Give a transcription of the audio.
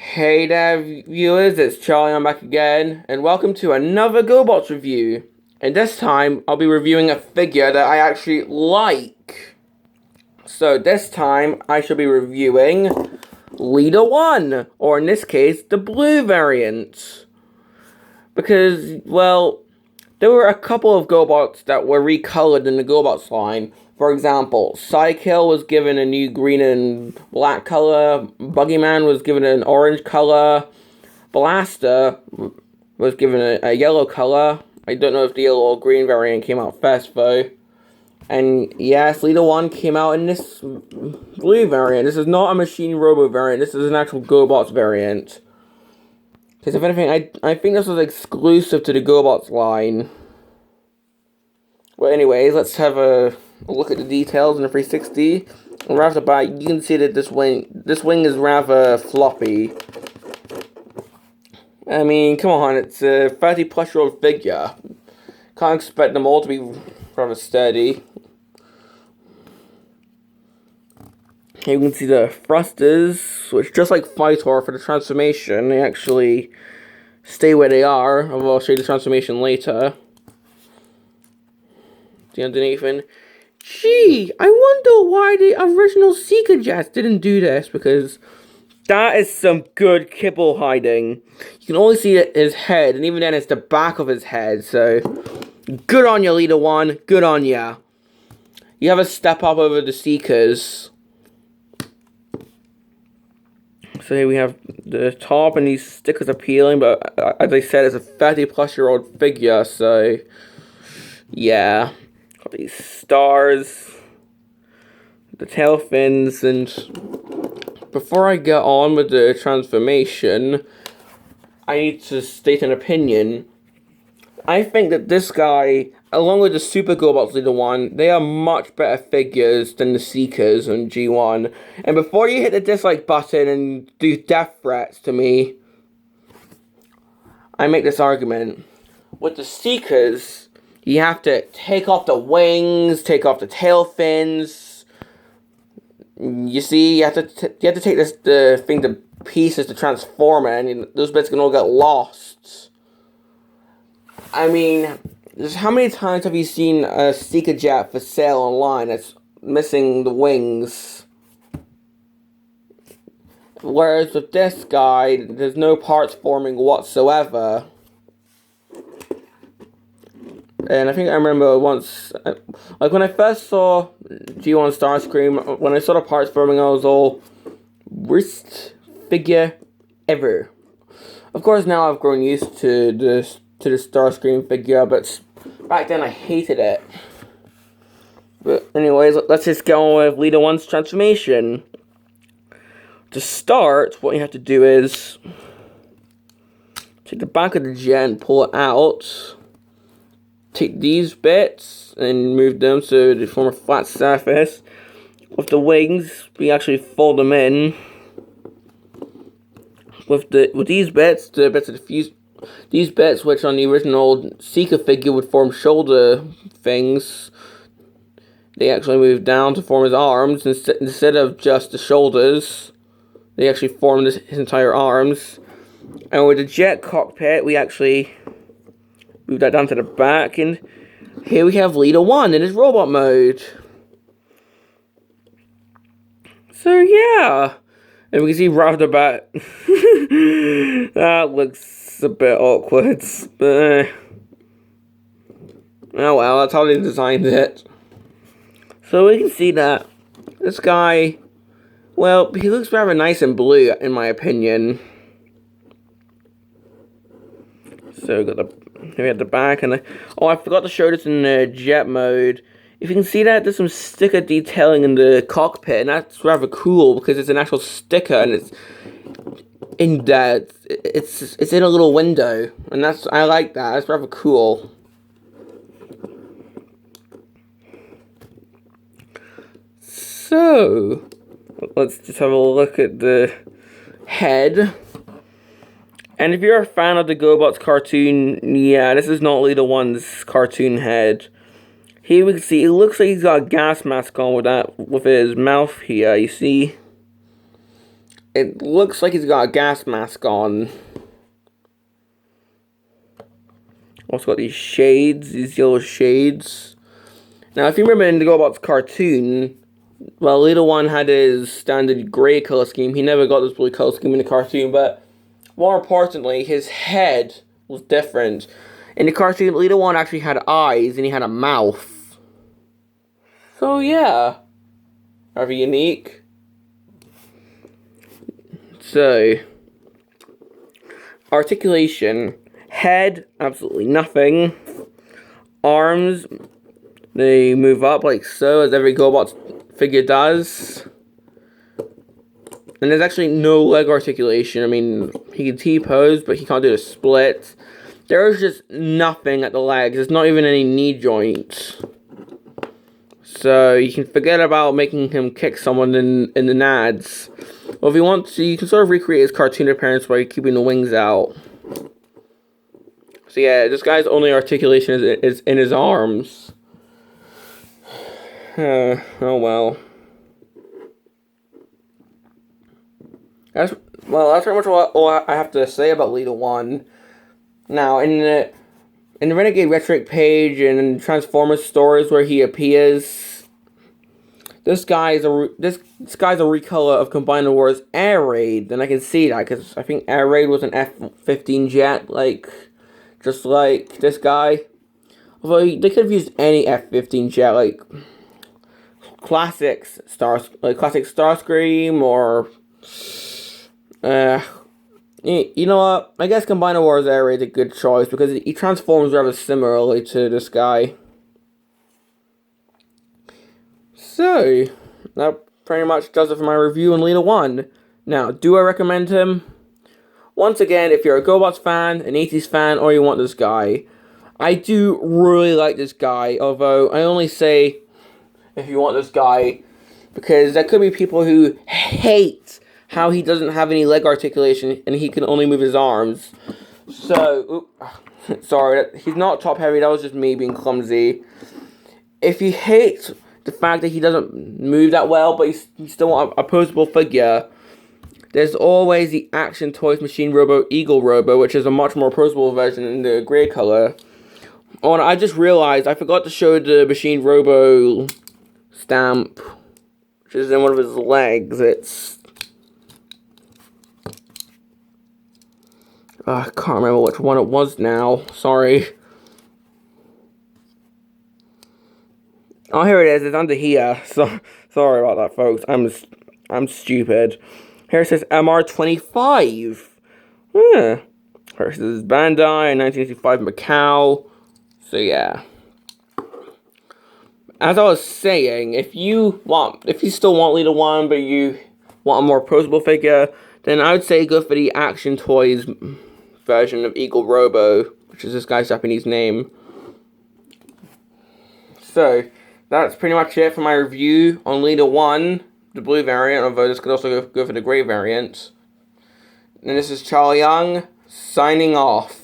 Hey there, viewers, it's Charlie, I'm back again, and welcome to another GoBots review. And this time, I'll be reviewing a figure that I actually like. So this time, I shall be reviewing Leader-1, or in this case, the blue variant. Because, well, there were a couple of GoBots that were recolored in the GoBots line. For example, Psykill was given a new green and black color, Buggyman was given an orange color, Blaster was given a yellow color. I don't know if the yellow or green variant came out first though. And yes, Leader-1 came out in this blue variant. This is not a Machine Robo variant, this is an actual GoBots variant. Because if anything, I think this was exclusive to the GoBots line. Well, anyways, let's have a look at the details in the 360. And right off the bat, you can see that this wing is rather floppy. I mean, come on, it's a 30-plus-year-old figure. Can't expect them all to be rather sturdy. Here you can see the thrusters, which just like Fightor for the transformation, they actually stay where they are. I'll show you the transformation later. See underneath and gee, I wonder why the original Seeker Jets didn't do this, because that is some good kibble hiding. You can only see his head, and even then it's the back of his head, so good on you, Leader-1, good on ya. You have a step up over the Seekers. So here we have the top, and these stickers are peeling, but as I said, it's a 30-plus-year-old figure, so yeah. Got these stars, the tail fins, and before I get on with the transformation, I need to state an opinion. I think that this guy, along with the Super GoBots Leader-1, they are much better figures than the Seekers and G1. And before you hit the dislike button and do death threats to me, I make this argument. With the Seekers, you have to take off the wings, take off the tail fins. You see, you have to take the thing to pieces to transform it, and those bits can all get lost. I mean, just how many times have you seen a Seeker Jet for sale online that's missing the wings? Whereas with this guy, there's no parts forming whatsoever. And I think I remember once, like when I first saw G1 Starscream, when I saw the parts forming, I was all, worst figure ever. Of course, now I've grown used to the Starscream figure, but back then I hated it. But anyways, let's just get on with Leader-1's transformation. To start, what you have to do is take the back of the jet and pull it out. Take these bits and move them so they form a flat surface. With the wings, we actually fold them in. With these bits, the bits of the fuse, these bits, which on the original Seeker figure would form shoulder things, they actually move down to form his arms instead of just the shoulders. They actually form his entire arms. And with the jet cockpit, we actually move that down to the back, and here we have Leader-1 in his robot mode. So yeah, and we can see right off the bat, that looks a bit awkward, but oh well, that's how they designed it. So we can see that this guy, well, he looks rather nice and blue in my opinion. So we got we have the back, and oh, I forgot to show this in the jet mode. If you can see that, there's some sticker detailing in the cockpit, and that's rather cool because it's an actual sticker, and it's in that it's in a little window, and I like that. That's rather cool. So let's just have a look at the head. And if you're a fan of the GoBots cartoon, yeah, this is not Leader-1's cartoon head. Here we can see, it looks like he's got a gas mask on with his mouth here, you see? it looks like he's got a gas mask on. Also got these shades, these yellow shades. Now, if you remember in the GoBots cartoon, well, Leader-1 had his standard grey color scheme. He never got this blue color scheme in the cartoon, but more importantly, his head was different. In the cartoon, Leader-1 actually had eyes and he had a mouth. So yeah, rather unique. So, articulation. Head, absolutely nothing. Arms, they move up like so, as every GoBots figure does. And there's actually no leg articulation. I mean, he can T-pose, but he can't do a split. There's just nothing at the legs. There's not even any knee joints. So you can forget about making him kick someone in the nads. Well, if you want to, you can sort of recreate his cartoon appearance by keeping the wings out. So yeah, this guy's only articulation is in his arms. Oh well. That's pretty much all I have to say about Leader-1. Now, in the Renegade Rhetoric page and in Transformers stories where he appears, this guy's a recolor of Combiner Wars Air Raid, and I can see that because I think Air Raid was an F-15 jet, just like this guy. Although they could have used any F-15 jet, like classic Starscream or you know what? I guess Combiner Wars Air Raid is a good choice because he transforms rather similarly to this guy. So that pretty much does it for my review on Leader-1. Now, do I recommend him? Once again, if you're a GoBots fan, an 80s fan, or you want this guy, I do really like this guy, although I only say if you want this guy because there could be people who hate how he doesn't have any leg articulation and he can only move his arms. So, sorry, he's not top heavy, that was just me being clumsy. If you hate the fact that he doesn't move that well, but you still want a posable figure, there's always the Action Toys Machine Robo Eagle Robo, which is a much more posable version in the grey color. Oh, and I just realized I forgot to show the Machine Robo stamp, which is in one of his legs. I can't remember which one it was now. Sorry. Oh, here it is. It's under here. So sorry about that, folks. I'm stupid. Here it says MR25. Versus Bandai, 1985 Macau. So yeah. As I was saying, if you still want Leader-1, but you want a more posable figure, then I would say go for the Action Toys version of Eagle Robo, which is this guy's Japanese name. So, that's pretty much it for my review on Leader-1, the blue variant, although this could also go for the grey variant. And this is Charlie Young, signing off.